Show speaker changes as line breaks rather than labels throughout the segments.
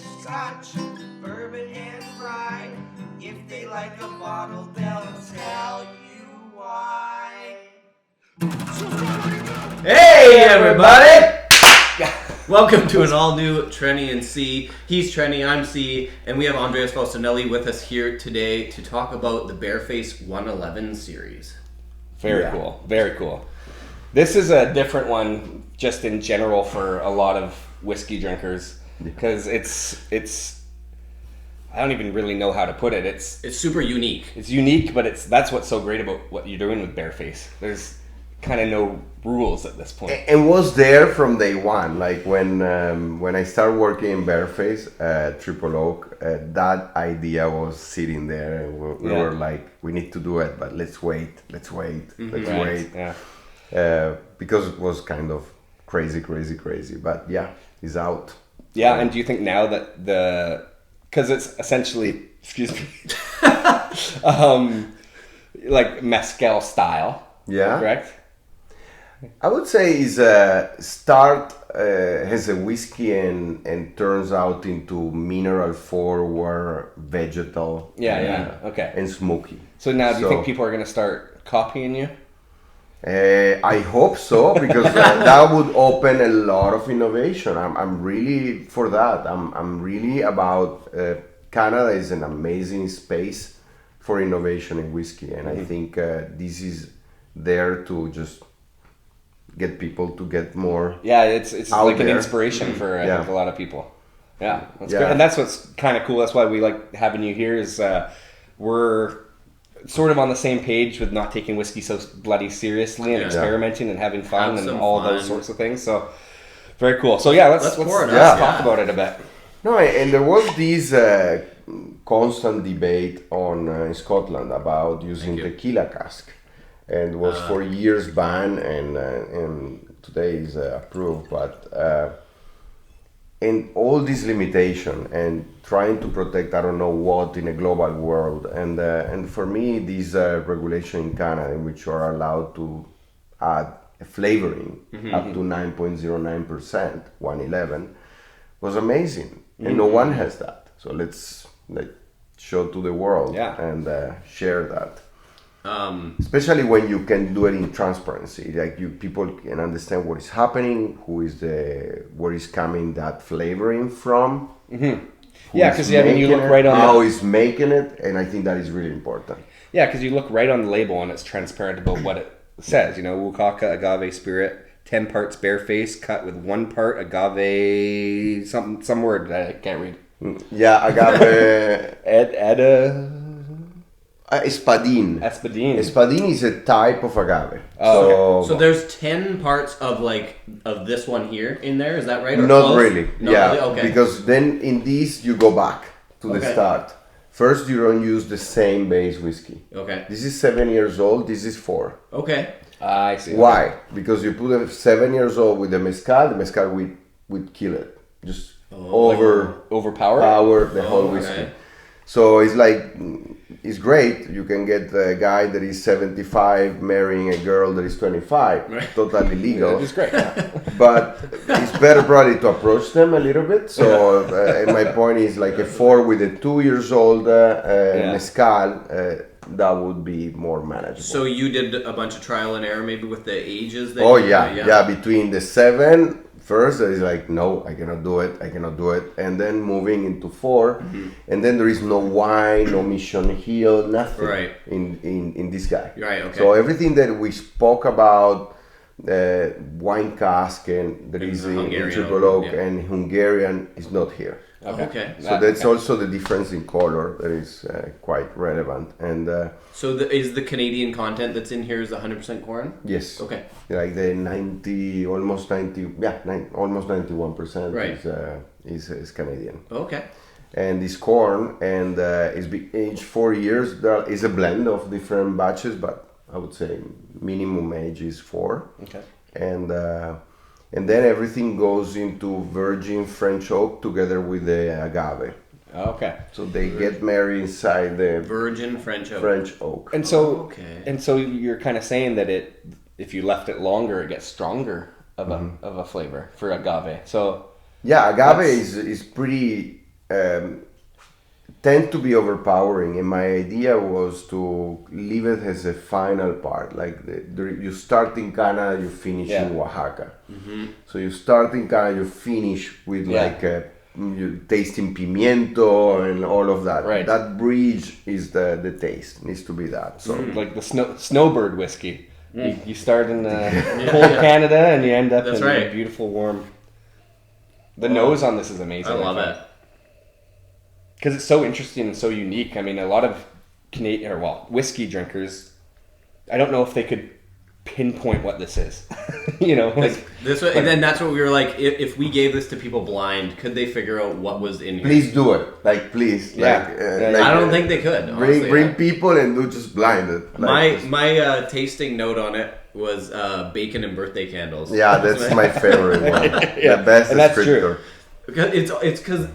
scotch, bourbon, and rye. If they like a bottle, they'll tell you why.
Hey everybody! Welcome to an all-new Trenny and C. He's Trenny, I'm C, and we have Andres Faustinelli with us here today to talk about the Bearface 111 series.
Very cool. Very cool. This is a different one just in general for a lot of whiskey drinkers because it's I don't even really know how to put it. It's
super unique.
It's unique, but that's what's so great about what you're doing with Bearface. There's kind of no rules at this point.
And was there from day one. Like when I started working in Bearface at Triple Oak, that idea was sitting there, and we were like, we need to do it, but let's wait.
Yeah.
Because it was kind of crazy. But yeah, it's out.
Yeah, and do you think now that because it's essentially, excuse me, like mezcal style,
yeah,
correct?
I would say is start has a whiskey and turns out into mineral forward, vegetal,
okay,
and smoky.
So now, do you think people are going to start copying you?
I hope so, because that would open a lot of innovation. I'm really for that. I'm really about Canada is an amazing space for innovation in whiskey, and I think this is there to just get people to get more.
Yeah, it's like
there.
An inspiration for I think a lot of people. Yeah, that's great. And that's what's kind of cool. That's why we like having you here. Is we're sort of on the same page with not taking whiskey so bloody seriously and experimenting and having fun and all those sorts of things. So very cool. So yeah, let's talk about it a bit.
No, and there was this constant debate on in Scotland about using tequila cask, and was for years banned, and today is approved. But and all this limitation and trying to protect I don't know what in a global world, and for me these regulation in Canada in which you are allowed to add a flavoring up to 9.09%, 111, was amazing, and no one has that. So let's show to the world and share that. Especially when you can do it in transparency, like people can understand what is happening, where is coming that flavoring from.
Yeah, because you look right on
how he's making it, and I think that is really important.
Yeah, because you look right on the label and it's transparent about what it says. Wukaka Agave Spirit, 10 parts Bearface, cut with 1 part agave, some word that I can't read.
Yeah, agave.
Espadín.
Espadín is a type of agave.
So there's 10 parts of this one here in there, is that right? Or
not really.
Really? Okay.
Because then in these you go back to the start. First, you don't use the same base whiskey.
Okay.
This is 7 years old. This is 4.
Okay.
I see.
Why? Okay. Because you put a 7 years old with the mezcal would kill it. Just overpower the whole whiskey. Okay. So it's great. You can get a guy that is 75 marrying a girl that is 25. Right. Totally legal.
It's great.
But it's better probably to approach them a little bit. So and my point is like a 4 with a 2 years old mezcal, that would be more manageable.
So you did a bunch of trial and error maybe with the ages?
Between the 7... First, there is like, no, I cannot do it. And then moving into 4, and then there is no wine, no Mission Hill, nothing in this guy.
Right, okay.
So everything that we spoke about, wine cask, and there is in Triple Oak and Hungarian is not here.
Okay.
So that's also the difference in color that is quite relevant. And
so is the Canadian content that's in here is 100% corn?
Yes.
Okay.
Like the 91% is Canadian.
Okay.
And it's corn, and it's aged 4 years. There is a blend of different batches, but I would say minimum age is 4.
Okay.
And then everything goes into virgin French oak together with the agave.
Okay.
So they get married inside the
virgin French
oak.
And so, you're kind of saying that if you left it longer, it gets stronger of a flavor for agave. So
yeah, agave is pretty tend to be overpowering, and my idea was to leave it as a final part. Like you start in Canada, you finish in Oaxaca. So you start in Canada, you finish with you tasting pimiento and all of that.
Right.
That bridge is the taste. It needs to be that. So
Like the snowbird whiskey. You start in cold Canada and you end up in a beautiful warm. The nose on this is amazing.
I love it.
Because it's so interesting and so unique. I mean, a lot of Canadian, whiskey drinkers, I don't know if they could pinpoint what this is.
Like this, and then that's what we were like. If we gave this to people blind, could they figure out what was in here?
please do it. Like please.
Yeah.
I don't think they could. Honestly,
Bring people and do just blinded.
My tasting note on it was bacon and birthday candles.
Yeah, that's my favorite one. The best
and that's
descriptor.
Because it's because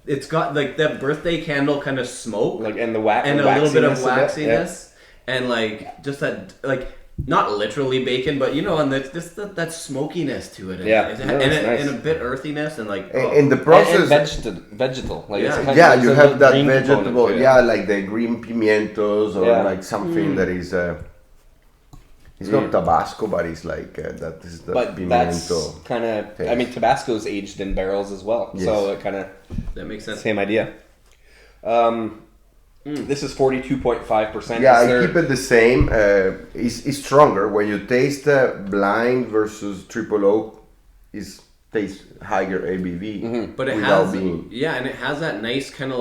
it's got like that birthday candle kind of smoke,
Like and the
and a little bit of
waxiness
and like just that like not literally bacon, but and that smokiness to it. And,
Yeah.
and a bit earthiness and like
In the process,
And vegetal. Like it's kind of
yeah,
like
you
a
have
little
that
green component
vegetable,
to it.
like the green pimientos or like something that is. It's not Tabasco, but it's like that is the
But
pimiento.
that's kind of, I mean, Tabasco's aged in barrels as well.
Yes.
So it kind of,
that makes sense.
same idea. This is 42.5%.
Yeah, I keep it the same. It's stronger when you taste blind versus triple oak. Is taste higher ABV,
But it
without
has
being.
and it has that nice kind of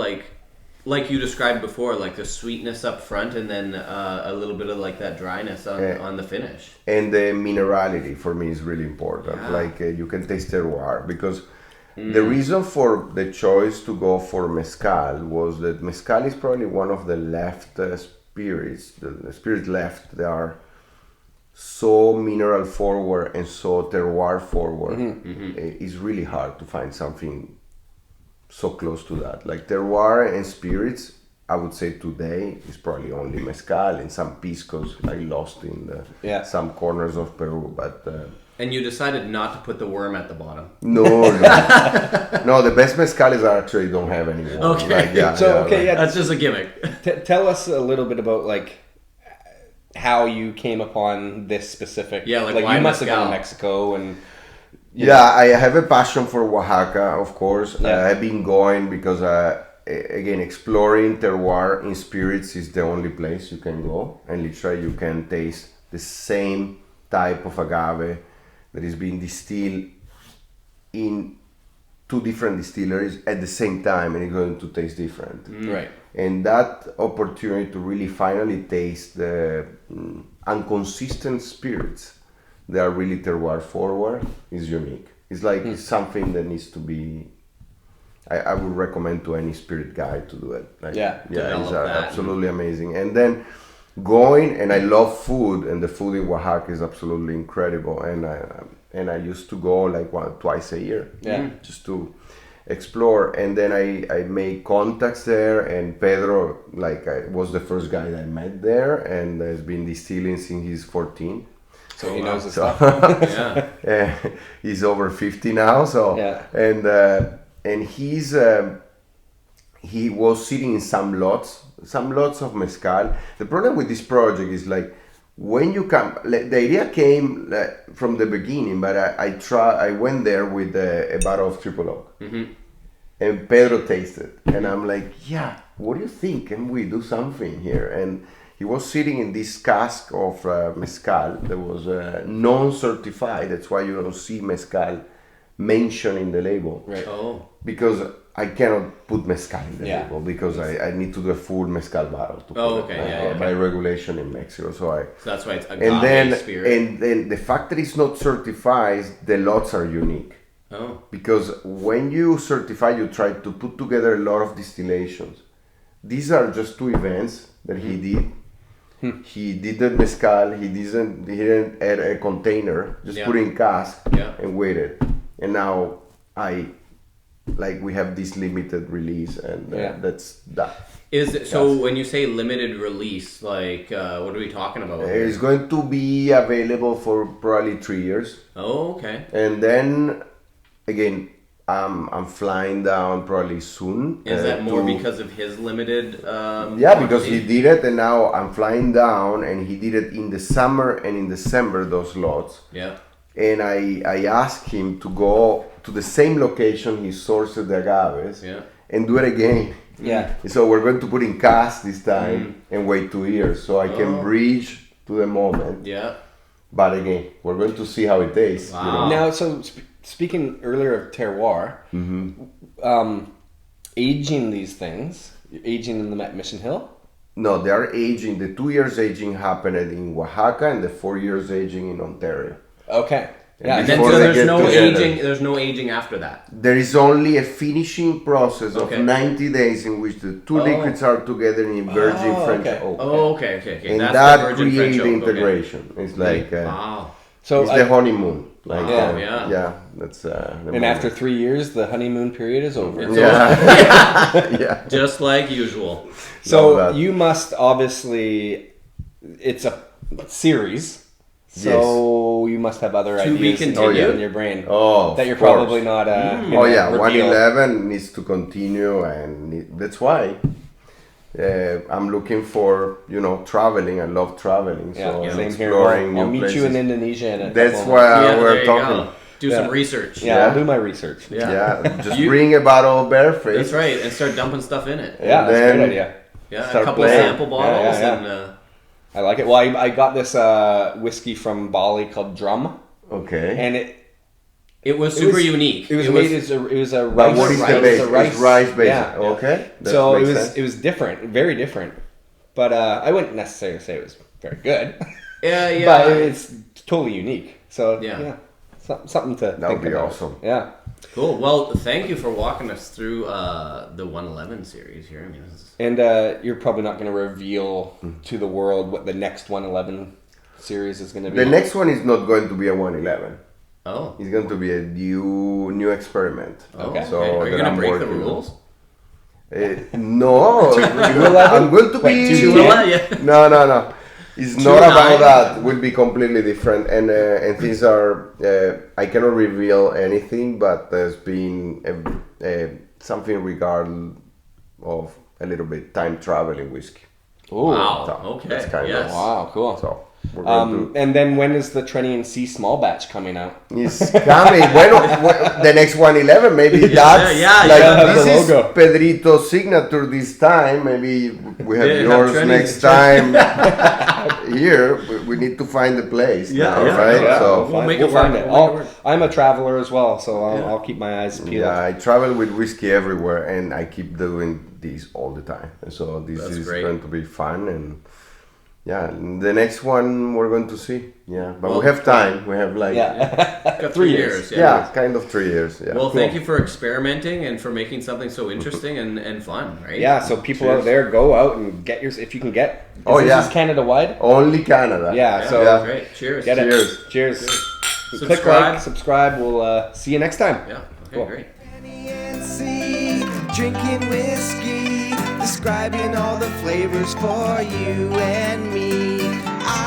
like you described before, like the sweetness up front, and then a little bit of like that dryness on the finish.
And the minerality for me is really important.
Yeah.
Like you can taste terroir because the reason for the choice to go for mezcal was that mezcal is probably one of the left spirits. The spirits left, they are so mineral forward and so terroir forward. It's really hard to find something so close to that. Like terroir and spirits, I would say today is probably only mezcal and some piscos like lost in some corners of Peru. But
And you decided not to put the worm at the bottom.
no, no, the best mezcales actually don't have any worm.
Okay.
Like,
That's just a gimmick.
Tell us a little bit about like how you came upon this specific.
like why
you must have
mezcal?
been in Mexico and.
I have a passion for Oaxaca, of course. I've been going because, again, exploring terroir in spirits is the only place you can go. And literally you can taste the same type of agave that is being distilled in two different distilleries at the same time, and it's going to taste different.
Right.
And that opportunity to really finally taste the inconsistent spirits that are really terroir forward is unique. It's like something that needs to be. I would recommend to any spirit guy to do it. Like, it's absolutely amazing. And then going, and I love food, and the food in Oaxaca is absolutely incredible. And I used to go like twice a year, just to explore. And then I made contacts there, and Pedro, was the first guy that I met there, and has been distilling since he's 14.
So he knows his stuff.
He's over 50 now. So and he was sitting in some lots of mezcal. The problem with this project is like when you come, the idea came from the beginning, but I went there with a bottle of triple oak, and Pedro tasted, and I'm like, what do you think? Can we do something here? And he was sitting in this cask of mezcal that was non-certified. That's why you don't see mezcal mentioned in the label.
Right.
Oh.
Because I cannot put mezcal in the label because I need to do a full mezcal bottle to put it by regulation in Mexico. So
that's why it's Agave Spirit.
And then the fact that it's not certified, the lots are unique.
Oh.
Because when you certify, you try to put together a lot of distillations. These are just two events that he did. He did the mezcal. He didn't add a container. Just put in cask and waited. And now we have this limited release, and that's that.
Is it, so when you say limited release, like what are we talking about?
It's going to be available for probably 3 years.
Oh, okay.
And then again, I'm flying down probably soon.
Is that more because of his limited?
Yeah, because he did it, and now I'm flying down, and he did it in the summer and in December, those lots.
Yeah.
And I asked him to go to the same location he sourced the agaves and do it again.
Yeah.
So we're going to put in cast this time and wait 2 years so I can bridge to the moment.
Yeah.
But again, we're going to see how it tastes.
Wow.
You know?
Now, so speaking earlier of terroir, aging these things, aging in them at Mission Hill?
No, they are aging. The 2 years aging happened in Oaxaca and the 4 years aging in Ontario.
Okay. Yeah.
And then
Before
so
they
there's
get
no
together.
aging. There's no aging after that.
There is only a finishing process of
Okay.
90 days in which the two liquids are together in virgin French
okay.
oak.
Oh, okay.
And
That's
that
the virgin French
creates
oak. Okay.
integration. It's like
Wow.
So
it's the honeymoon. Like
Yeah.
That's the
and
moment.
after 3 years, the honeymoon period is over.
yeah.
Just like usual.
So
Love that.
you must obviously, it's a series. So you must have other
To be
ideas
continued.
in your brain
Oh,
that you're
of course.
probably not.
Oh yeah,
reveal.
111 needs to continue, and that's why I'm looking for traveling. I love traveling,
Yeah,
so I'm
same here.
exploring
I'll
new
meet
places.
you in Indonesia. In a
That's
couple
why
Yeah, there
we're
you
talking.
go. Do some research.
Yeah, I'll do my research.
Yeah.
Just
You-
bring a bottle of Bearface.
That's right, and start dumping stuff in it.
Yeah, that's a
then-
good idea.
Yeah, a
Start
couple
playing.
sample bottles
Yeah.
and.
I like it. Well, I got this whiskey from Bali called Drum,
Okay.
and it
It was super unique.
It was made as it was a
But
rice.
what is the
it was
base?
a rice.
It's rice base.
Yeah.
Okay. That
So
makes
it was
sense.
it was different, very different. But I wouldn't necessarily say it was very good.
Yeah.
But it's totally unique. So
Yeah.
something to
That
think
would be
about.
awesome.
Yeah.
Cool. Well, thank you for walking us through the 111 series here. I mean, this is,
And you're probably not going to reveal to the world what the next 111 series is going to be.
The next one is not going to be a 111.
oh.
It's going to be a new experiment.
Okay.
So
Are you
that
gonna
I'm
break the
working on.
rules?
No,
211?
I'm going to
Wait,
be
211?
No. It's not
2-9?
about that. Will be completely different, and things are. I cannot reveal anything, but there's been something regarding of a little bit time traveling whiskey.
Ooh.
Wow.
So
Okay.
that's kind of-
yes.
Wow, cool.
So we're going
And then when is the Trenny and C small batch coming out?
to. It's coming. The next 111, maybe that's
yeah,
like
yeah,
this
the
is
logo.
Pedrito's signature this time. Maybe we have
Yeah,
yours
Trenny-
next time. Here, we need to find the place.
Yeah,
now,
yeah,
right?
Yeah,
So
We'll make
we'll
it work.
find it.
We'll make it work.
I'm a traveler as well, so I'll keep my eyes peeled.
yeah, I travel with whiskey everywhere, and I keep doing this all the time. And so this
That's
is
great.
going to be fun, and yeah, the next one we're going to see. Yeah, but
Well,
we have time. We have like
Got
3
years.
yeah, kind of 3 years. Yeah.
Well, thank you for experimenting and for making something so interesting and fun, right?
Yeah, so people
Cheers.
out there, go out and get yours if you can get.
Oh,
this
yeah.
is Canada wide.
Only Canada.
Yeah, so
Yeah.
Great. Cheers.
get it.
Cheers.
Cheers. Click
Subscribe.
like, subscribe. We'll see you next time.
Yeah. Okay,
Cool.
great.
Trenny and C, drinking whiskey, describing all the flavors for you and me.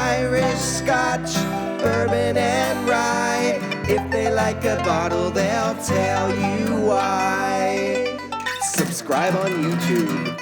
Irish, Scotch, bourbon, and rye. If they like a bottle, they'll tell you why. Subscribe on YouTube.